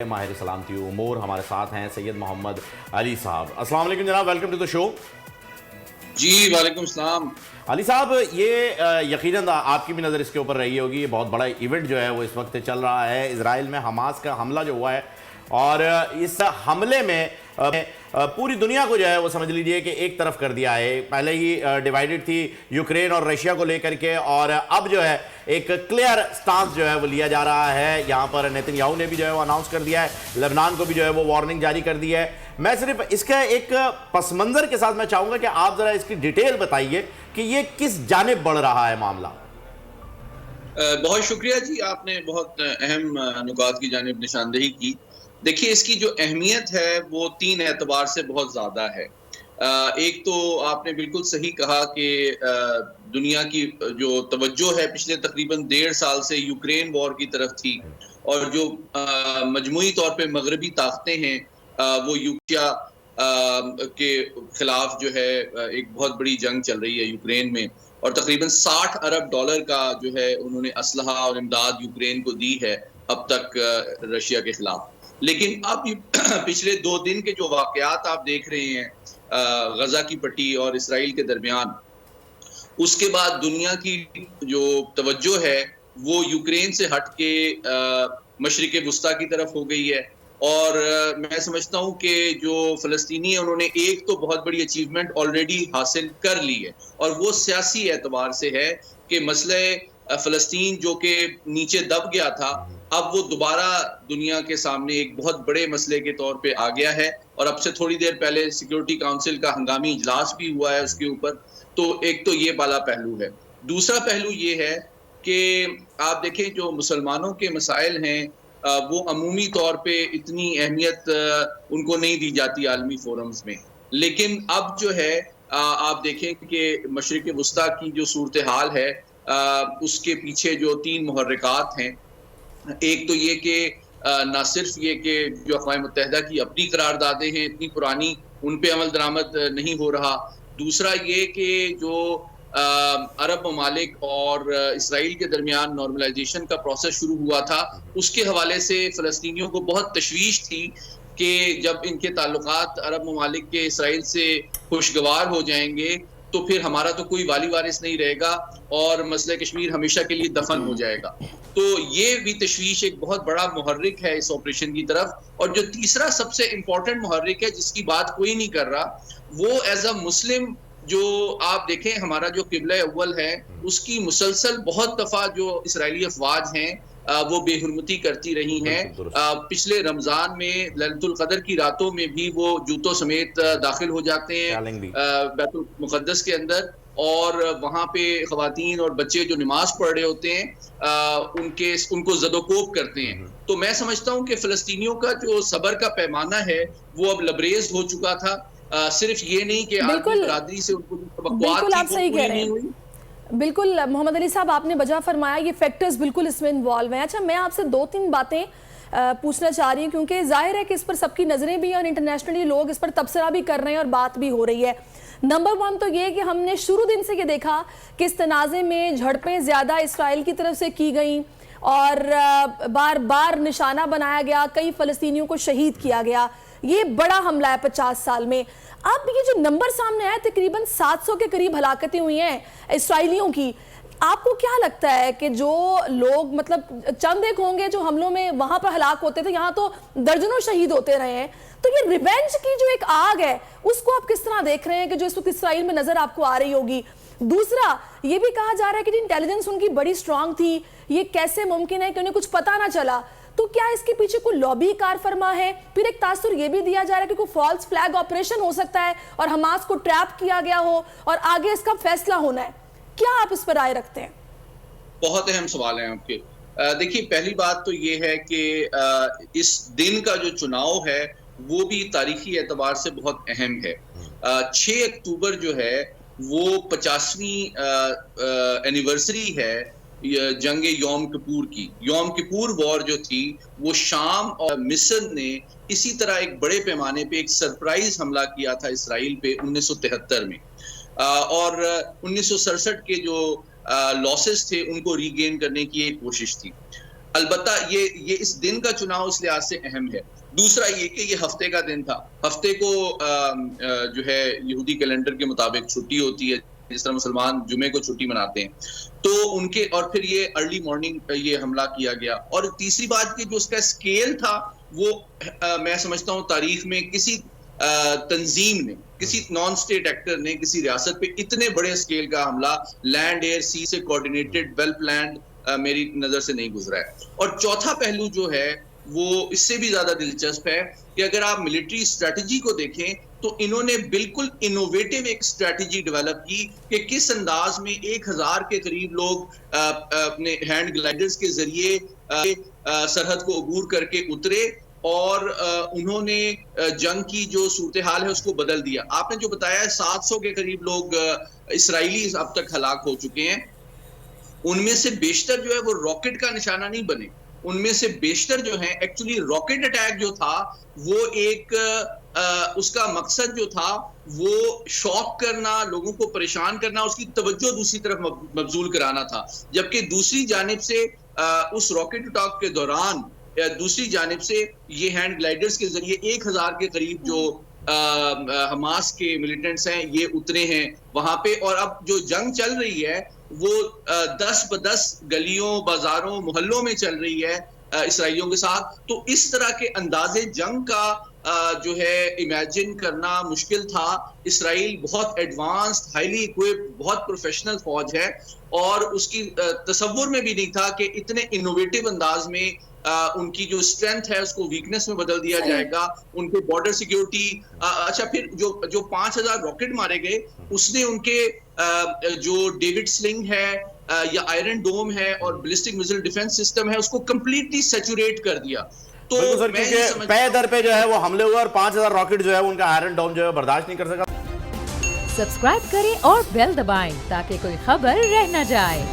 माहिर सलामती उमूर हमारे साथ हैं सैयद मोहम्मद अली साहब। अस्सलाम वालेकुम जनाब, वेलकम टू द शो। जी वालेकुम सलाम। अली साहब, ये यकीनन आपकी भी नज़र इसके ऊपर रही होगी, बहुत बड़ा इवेंट जो है वो इस वक्त चल रहा है। इजराइल में हमास का हमला जो हुआ है और इस हमले में पूरी दुनिया को जो है वो समझ लीजिए कि एक तरफ कर दिया है। पहले ही डिवाइडेड थी यूक्रेन और रशिया को लेकर के, और अब जो है एक क्लियर स्टांस जो है वो लिया जा रहा है। यहाँ पर नेतन्याहू ने भी जो है वो अनाउंस कर दिया है, लेबनान को भी जो है वो वार्निंग जारी कर दी है। मैं सिर्फ इसका एक पस मंज़र के साथ मैं चाहूँगा कि आप ज़रा इसकी डिटेल बताइए कि ये किस जानिब बढ़ रहा है मामला। बहुत शुक्रिया जी, आपने बहुत अहम नुकात की जानिब निशानदेही की। देखिए, इसकी जो अहमियत है वो तीन एतबार से बहुत ज़्यादा है। एक तो आपने बिल्कुल सही कहा कि दुनिया की जो तवज्जो है पिछले तकरीबन 1.5 साल से यूक्रेन वॉर की तरफ थी, और जो मजमूई तौर पे मगरबी ताकतें हैं वो यूक्रेन के खिलाफ जो है एक बहुत बड़ी जंग चल रही है यूक्रेन में, और तकरीबन $60 अरब का जो है उन्होंने असलहा और इमदाद यूक्रेन को दी है अब तक रशिया के खिलाफ। लेकिन अब पिछले 2 दिन के जो वाकयात आप देख रहे हैं गजा की पट्टी और इसराइल के दरमियान, उसके बाद दुनिया की जो तवज्जो है वो यूक्रेन से हट के मशरिक वुस्ता की तरफ हो गई है। और मैं समझता हूँ कि जो फ़लस्तीनी है उन्होंने एक तो बहुत बड़ी अचीवमेंट ऑलरेडी हासिल कर ली है, और वो सियासी एतबार से है कि मसले फ़लस्तीन जो कि नीचे दब गया था, अब वो दोबारा दुनिया के सामने एक बहुत बड़े मसले के तौर पे आ गया है। और अब से थोड़ी देर पहले सिक्योरिटी काउंसिल का हंगामी इजलास भी हुआ है उसके ऊपर। तो एक तो ये वाला पहलू है। दूसरा पहलू ये है कि आप देखें जो मुसलमानों के मसाइल हैं वो अमूमी तौर पे इतनी अहमियत उनको नहीं दी जाती आलमी फोरम्स में। लेकिन अब जो है आप देखें कि मशरिक वुस्ता की जो सूरत हाल है उसके पीछे जो 3 मुहर्रिकात हैं। एक तो ये कि ना सिर्फ ये कि जो अक़वाम मुत्तहिदा की अपनी करारदादें हैं इतनी पुरानी, उन पे अमल दरामद नहीं हो रहा। दूसरा ये कि जो अरब ममालिक और इसराइल के दरमियान नॉर्मलाइजेशन का प्रोसेस शुरू हुआ था, उसके हवाले से फ़लस्तीनियों को बहुत तशवीश थी कि जब इनके ताल्लुकात अरब ममालिक के इसराइल से खुशगवार हो जाएंगे तो फिर हमारा तो कोई वाली वारिस नहीं रहेगा और मसले कश्मीर हमेशा के लिए दफन हो जाएगा। तो ये भी तशवीश एक बहुत बड़ा मुहर्रिक है इस ऑपरेशन की तरफ। और जो तीसरा सबसे इम्पोर्टेंट मुहर्रिक है जिसकी बात कोई नहीं कर रहा, वो एज अ मुस्लिम जो आप देखें हमारा जो किबला अव्वल है उसकी मुसलसल बहुत दफ़ा जो इसराइली अफवाज हैं वो बेहुरमती करती रही हैं। पिछले रमज़ान में लैलतुल क़द्र की रातों में भी वो जूतों समेत दाखिल हो जाते हैं बैतुल मुक़द्दस के अंदर, और वहाँ पे ख़वातीन और बच्चे जो नमाज पढ़ रहे होते हैं उनको ज़दोकोब करते हैं। तो मैं समझता हूँ कि फ़लस्तीनियों का जो सब्र का पैमाना है वो अब लबरेज हो चुका था। सिर्फ ये नहीं कि आदमी बरादरी से उनको बिल्कुल आप सही कह रहे हैं। बिल्कुल मोहम्मद अली साहब, आपने वजह फरमाया, ये फैक्टर्स बिल्कुल इसमें इन्वॉल्व हैं। अच्छा, मैं आपसे 2-3 बातें पूछना चाह रही हूँ क्योंकि जाहिर है कि इस पर सबकी नज़रें भी हैं और इंटरनेशनली लोग इस पर तबसरा भी कर रहे हैं और बात भी हो रही है। नंबर 1 तो ये कि हमने शुरू दिन से ये देखा कि इस तनाज़े में झड़पें ज़्यादा इसराइल की तरफ से की गई और बार बार निशाना बनाया गया, कई फ़लस्तीनियों को शहीद किया गया। ये बड़ा हमला है 50 साल में। अब ये जो नंबर सामने आया, तकरीबन 700 के करीब हलाकतें हुई हैं इसराइलियों की। आपको क्या लगता है कि जो लोग, मतलब चंद एक होंगे जो हमलों में वहां पर हलाक होते थे, यहाँ तो दर्जनों शहीद होते रहे हैं, तो ये रिवेंज की जो एक आग है उसको आप किस तरह देख रहे हैं कि जो इस वक्त इसराइल में नजर आपको आ रही होगी? दूसरा, ये भी कहा जा रहा है कि इंटेलिजेंस उनकी बड़ी स्ट्रांग थी, ये कैसे मुमकिन है कि उन्हें कुछ पता ना चला? तो क्या इसके पीछे कोई लॉबी कारफरमा है? फिर एक तासुर ये भी दिया जा रहा है कि कोई फॉल्स फ्लैग ऑपरेशन हो सकता है और हमास को ट्रैप किया गया हो और आगे इसका फैसला होना है। क्या आप इस पर राय रखते हैं? बहुत अहम सवाल है आपके। देखिए, पहली बात तो ये है कि इस दिन का जो चुनाव है वो भी तारीखी एतबार से बहुत अहम है। 6 अक्टूबर जो है वो 50वीं एनिवर्सरी है जंग योम किपुर की। योम किपुर वॉर जो थी वो शाम और मिस्र ने इसी तरह एक बड़े पैमाने पे एक सरप्राइज हमला किया था इसराइल पे 1973 में, और 1967 के जो लॉसेस थे उनको रीगेन करने की एक कोशिश थी। البتہ یہ اس دن کا چناؤ اس لحاظ سے اہم ہے. دوسرا یہ کہ یہ ہفتے کا دن تھا. ہفتے کو جو ہے یہودی کیلنڈر کے مطابق چھٹی ہوتی ہے, جس طرح مسلمان جمعے کو چھٹی مناتے ہیں, تو ان کے اور پھر یہ ارلی مارننگ یہ حملہ کیا گیا. اور تیسری بات کہ جو اس کا اسکیل تھا وہ میں سمجھتا ہوں تاریخ میں کسی تنظیم نے, کسی نان اسٹیٹ ایکٹر نے کسی ریاست پہ اتنے بڑے اسکیل کا حملہ لینڈ ایئر سی سے کوارڈینیٹڈ ویل پلانڈ میری نظر سے نہیں گزرا ہے. اور چوتھا پہلو جو ہے وہ اس سے بھی زیادہ دلچسپ ہے کہ اگر آپ ملٹری اسٹریٹجی کو دیکھیں تو انہوں نے بالکل انوویٹو ایک اسٹریٹجی ڈیولپ کی کہ کس انداز میں 1000 کے قریب لوگ اپنے ہینڈ گلائڈرز کے ذریعے سرحد کو عبور کر کے اترے اور انہوں نے جنگ کی جو صورتحال ہے اس کو بدل دیا. آپ نے جو بتایا 700 کے قریب لوگ اسرائیلی اب تک ہلاک ہو چکے ہیں. ان میں سے بیشتر جو ہے وہ راکٹ کا نشانہ نہیں بنے, ان میں سے بیشتر جو ہیں ایکچولی راکٹ اٹیک جو تھا وہ ایک اس کا مقصد جو تھا وہ شاک کرنا, لوگوں کو پریشان کرنا, اس کی توجہ دوسری طرف مبذول کرانا تھا. جبکہ دوسری جانب سے اس راکٹ اٹیک کے دوران دوسری جانب سے یہ ہینڈ گلائڈرز کے ذریعے 1000 کے قریب جو حماس کے ملیٹنٹس ہیں یہ اترے ہیں وہاں پہ. اور اب جو جنگ چل رہی ہے وہ 10 ب10 گلیوں, بازاروں, محلوں میں چل رہی ہے اسرائیلیوں کے ساتھ. تو اس طرح کے انداز جنگ کا جو ہے امیجن کرنا مشکل تھا. اسرائیل بہت ایڈوانسڈ, ہائیلی اکوپڈ, بہت پروفیشنل فوج ہے اور اس کی تصور میں بھی نہیں تھا کہ اتنے انوویٹو انداز میں ان کی جو اسٹرینتھ ہے اس کو ویکنس میں بدل دیا جائے گا. ان کے بارڈر سیکیورٹی, اچھا پھر جو 5000 راکٹ مارے گئے اس نے ان کے جو ڈیوڈ سلنگ ہے یا آئرن ڈوم ہے اور بلسٹک میزائل ڈیفنس سسٹم ہے اس کو کمپلیٹلی سیچوریٹ کر دیا. تو سر کیونکہ پے در پہ جو ہے وہ حملے ہوئے اور 5000 راکٹ جو ہے ان کا آئرن ڈوم جو ہے برداشت نہیں کر سکا. سبسکرائب کریں اور بیل دبائیں تاکہ کوئی خبر رہ نہ جائے.